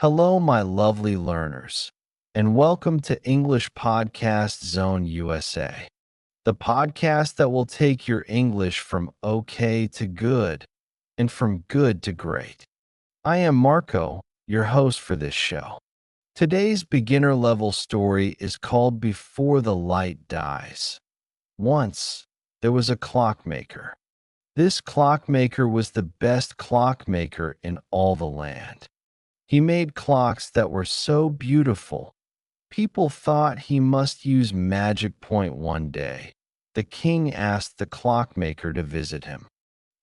Hello, my lovely learners, and welcome to English Podcast Zone USA, the podcast that will take your English from okay to good and from good to great. I am Marco, your host for this show. Today's beginner level story is called Before the Light Dies. Once, there was a clockmaker. This clockmaker was the best clockmaker in all the land. He made clocks that were so beautiful, people thought he must use magic point one day. The king asked the clockmaker to visit him.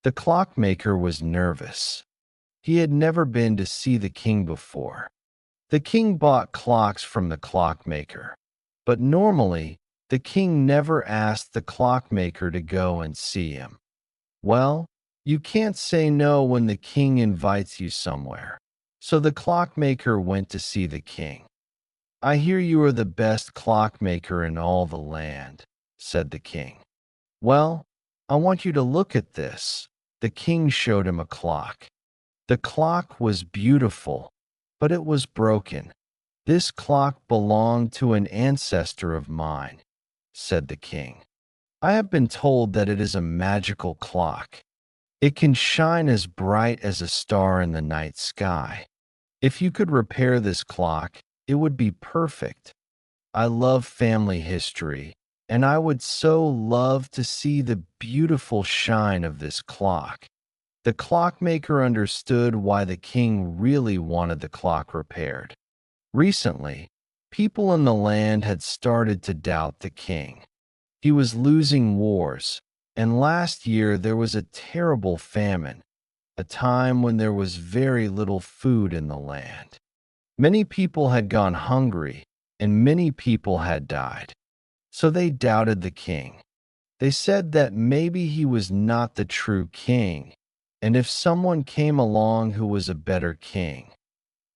The clockmaker was nervous. He had never been to see the king before. The king bought clocks from the clockmaker, but normally, the king never asked the clockmaker to go and see him. Well, you can't say no when the king invites you somewhere. So the clockmaker went to see the king. "I hear you are the best clockmaker in all the land," said the king. "Well, I want you to look at this." The king showed him a clock. The clock was beautiful, but it was broken. "This clock belonged to an ancestor of mine," said the king. "I have been told that it is a magical clock. It can shine as bright as a star in the night sky. If you could repair this clock, it would be perfect. I love family history, and I would so love to see the beautiful shine of this clock." The clockmaker understood why the king really wanted the clock repaired. Recently, people in the land had started to doubt the king. He was losing wars, and last year there was a terrible famine, a time when there was very little food in the land. Many people had gone hungry, and many people had died. So they doubted the king. They said that maybe he was not the true king, and if someone came along who was a better king.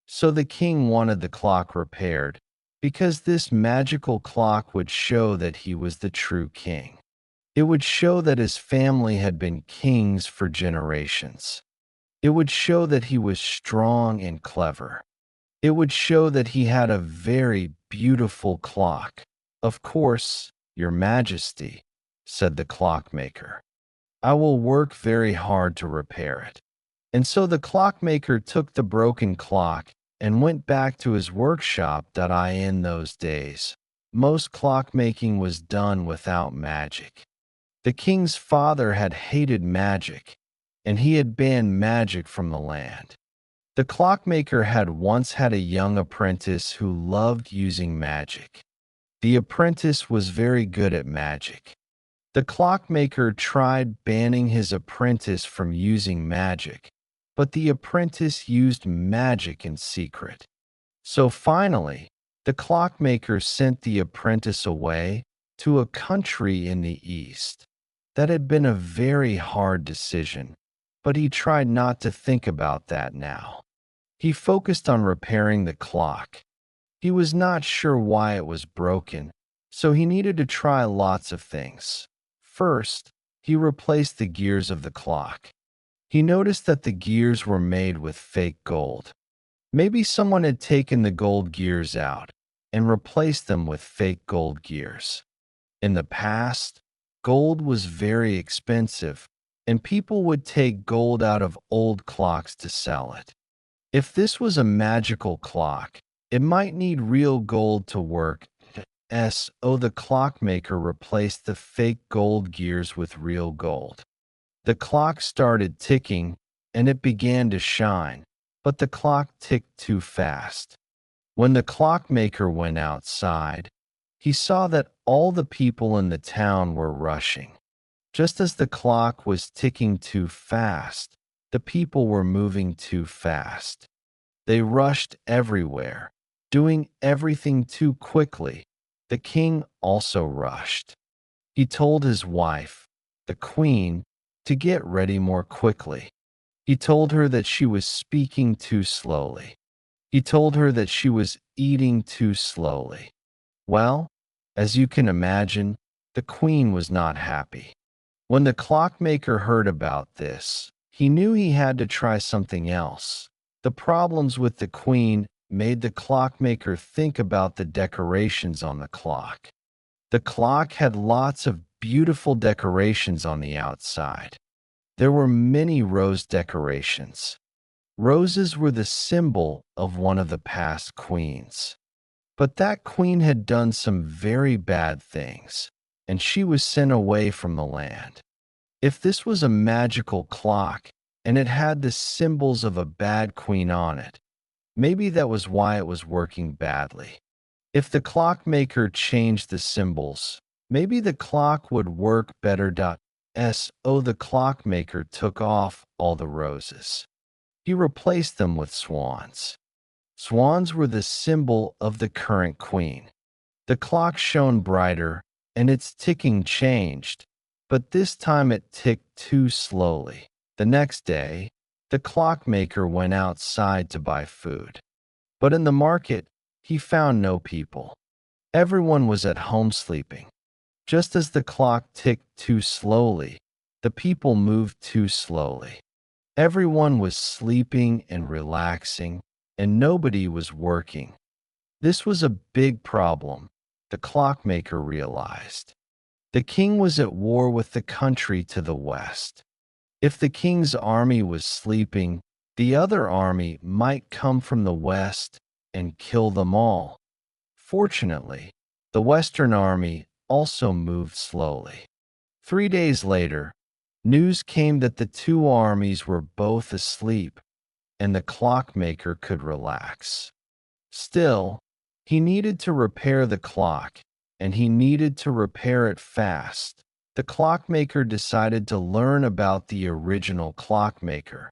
So the king wanted the clock repaired, because this magical clock would show that he was the true king. It would show that his family had been kings for generations. It would show that he was strong and clever. It would show that he had a very beautiful clock. "Of course, Your Majesty," said the clockmaker. "I will work very hard to repair it." And so the clockmaker took the broken clock and went back to his workshop. In those days, most clockmaking was done without magic. The king's father had hated magic, and he had banned magic from the land. The clockmaker had once had a young apprentice who loved using magic. The apprentice was very good at magic. The clockmaker tried banning his apprentice from using magic, but the apprentice used magic in secret. So finally, the clockmaker sent the apprentice away to a country in the east. That had been a very hard decision, but he tried not to think about that now. He focused on repairing the clock. He was not sure why it was broken, so he needed to try lots of things. First, he replaced the gears of the clock. He noticed that the gears were made with fake gold. Maybe someone had taken the gold gears out and replaced them with fake gold gears. In the past, gold was very expensive, and people would take gold out of old clocks to sell it. If this was a magical clock, it might need real gold to work. So the clockmaker replaced the fake gold gears with real gold. The clock started ticking, and it began to shine, but the clock ticked too fast. When the clockmaker went outside, he saw that all the people in the town were rushing. Just as the clock was ticking too fast, the people were moving too fast. They rushed everywhere, doing everything too quickly. The king also rushed. He told his wife, the queen, to get ready more quickly. He told her that she was speaking too slowly. He told her that she was eating too slowly. Well, as you can imagine, the queen was not happy. When the clockmaker heard about this, he knew he had to try something else. The problems with the queen made the clockmaker think about the decorations on the clock. The clock had lots of beautiful decorations on the outside. There were many rose decorations. Roses were the symbol of one of the past queens. But that queen had done some very bad things, and she was sent away from the land. If this was a magical clock, and it had the symbols of a bad queen on it, maybe that was why it was working badly. If the clockmaker changed the symbols, maybe the clock would work better. So the clockmaker took off all the roses. He replaced them with swans. Swans were the symbol of the current queen. The clock shone brighter, and its ticking changed, but this time it ticked too slowly. The next day, the clockmaker went outside to buy food. But in the market, he found no people. Everyone was at home sleeping. Just as the clock ticked too slowly, the people moved too slowly. Everyone was sleeping and relaxing, and nobody was working. This was a big problem, the clockmaker realized. The king was at war with the country to the west. If the king's army was sleeping, the other army might come from the west and kill them all. Fortunately, the Western army also moved slowly. 3 days later, news came that the two armies were both asleep, and the clockmaker could relax. Still, he needed to repair the clock, and he needed to repair it fast. The clockmaker decided to learn about the original clockmaker,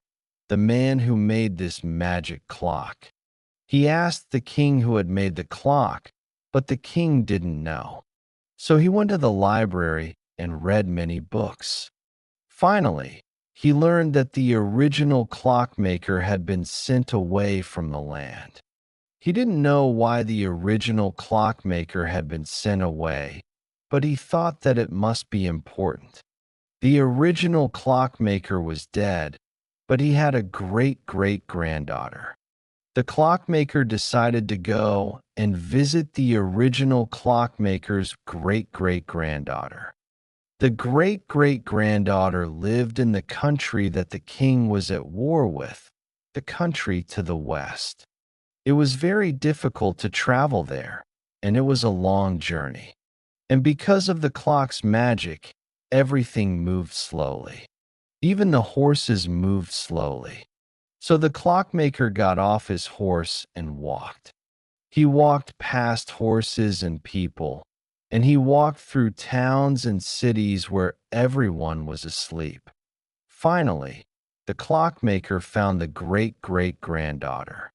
the man who made this magic clock. He asked the king who had made the clock, but the king didn't know. So he went to the library and read many books. Finally, he learned that the original clockmaker had been sent away from the land. He didn't know why the original clockmaker had been sent away, but he thought that it must be important. The original clockmaker was dead, but he had a great-great-granddaughter. The clockmaker decided to go and visit the original clockmaker's great-great-granddaughter. The great-great-granddaughter lived in the country that the king was at war with, the country to the west. It was very difficult to travel there, and it was a long journey. And because of the clock's magic, everything moved slowly. Even the horses moved slowly. So the clockmaker got off his horse and walked. He walked past horses and people, and he walked through towns and cities where everyone was asleep. Finally, the clockmaker found the great-great-granddaughter.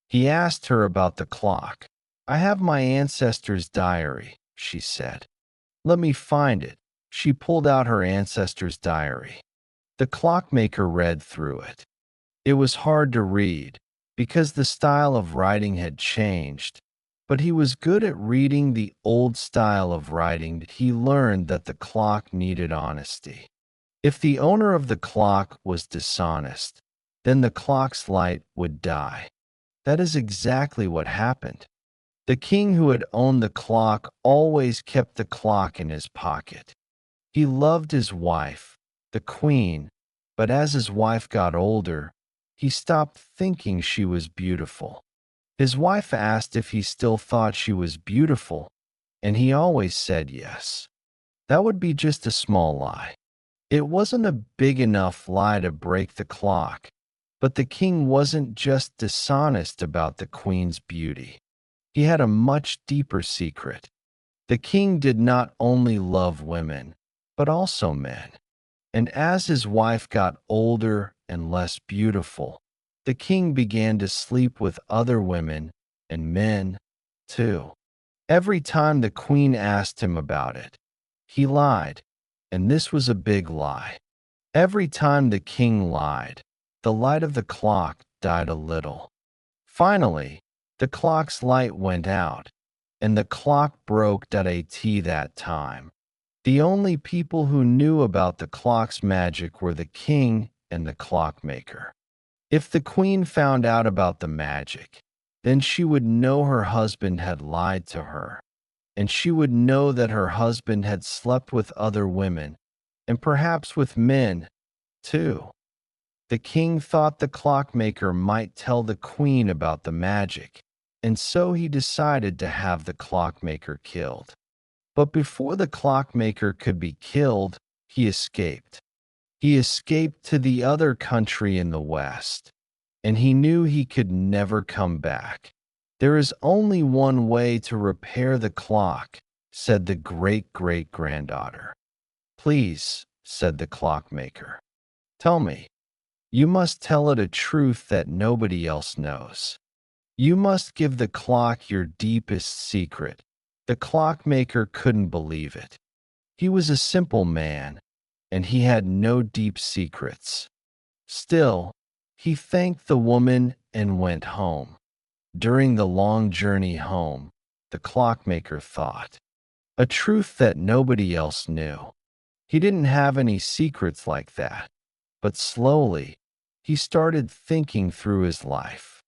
He asked her about the clock. "I have my ancestor's diary," she said. "Let me find it." She pulled out her ancestor's diary. The clockmaker read through it. It was hard to read, because the style of writing had changed, but he was good at reading the old style of writing. He learned that the clock needed honesty. If the owner of the clock was dishonest, then the clock's light would die. That is exactly what happened. The king who had owned the clock always kept the clock in his pocket. He loved his wife, the queen, but as his wife got older, he stopped thinking she was beautiful. His wife asked if he still thought she was beautiful, and he always said yes. That would be just a small lie. It wasn't a big enough lie to break the clock, but the king wasn't just dishonest about the queen's beauty. He had a much deeper secret. The king did not only love women, but also men. And as his wife got older and less beautiful, the king began to sleep with other women and men, too. Every time the queen asked him about it, he lied, and this was a big lie. Every time the king lied, the light of the clock died a little. Finally, the clock's light went out, and the clock broke that time. The only people who knew about the clock's magic were the king and the clockmaker. If the queen found out about the magic, Then she would know her husband had lied to her, and she would know that her husband had slept with other women, and perhaps with men, too. The king thought the clockmaker might tell the queen about the magic, and so he decided to have the clockmaker killed. But before the clockmaker could be killed, he escaped. He escaped to the other country in the west, and he knew he could never come back. "There is only one way to repair the clock," said the great-great-granddaughter. "Please," said the clockmaker, "tell me. You must tell it a truth that nobody else knows. You must give the clock your deepest secret." The clockmaker couldn't believe it. He was a simple man, and he had no deep secrets. Still, he thanked the woman and went home. During the long journey home, the clockmaker thought, a truth that nobody else knew. He didn't have any secrets like that, but slowly, he started thinking through his life.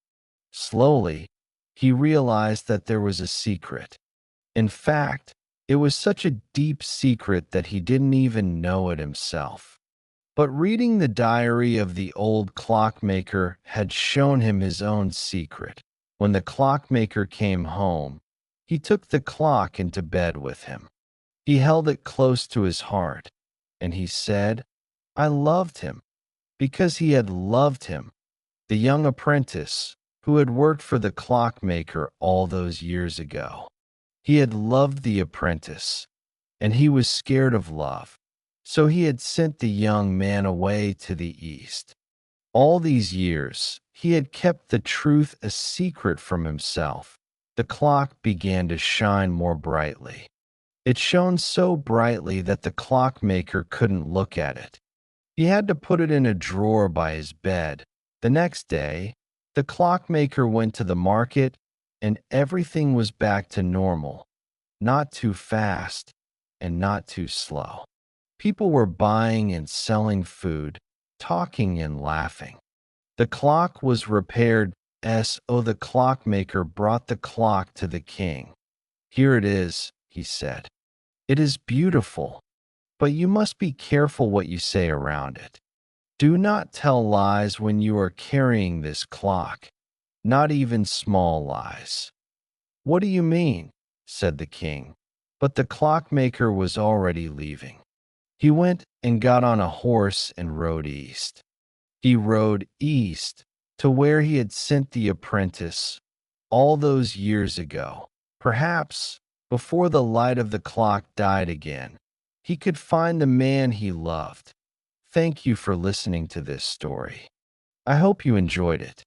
Slowly, he realized that there was a secret. In fact, it was such a deep secret that he didn't even know it himself. But reading the diary of the old clockmaker had shown him his own secret. When the clockmaker came home, he took the clock into bed with him. He held it close to his heart, and he said, "I loved him," because he had loved him, the young apprentice who had worked for the clockmaker all those years ago. He had loved the apprentice, and he was scared of love, so he had sent the young man away to the east. All these years, he had kept the truth a secret from himself. The clock began to shine more brightly. It shone so brightly that the clockmaker couldn't look at it. He had to put it in a drawer by his bed. The next day, the clockmaker went to the market, and everything was back to normal. Not too fast, and not too slow. People were buying and selling food, talking and laughing. The clock was repaired. The clockmaker brought the clock to the king. "Here it is," he said. "It is beautiful, but you must be careful what you say around it. Do not tell lies when you are carrying this clock, not even small lies." "What do you mean?" said the king. But the clockmaker was already leaving. He went and got on a horse and rode east. He rode east to where he had sent the apprentice all those years ago. Perhaps, before the light of the clock died again, he could find the man he loved. Thank you for listening to this story. I hope you enjoyed it.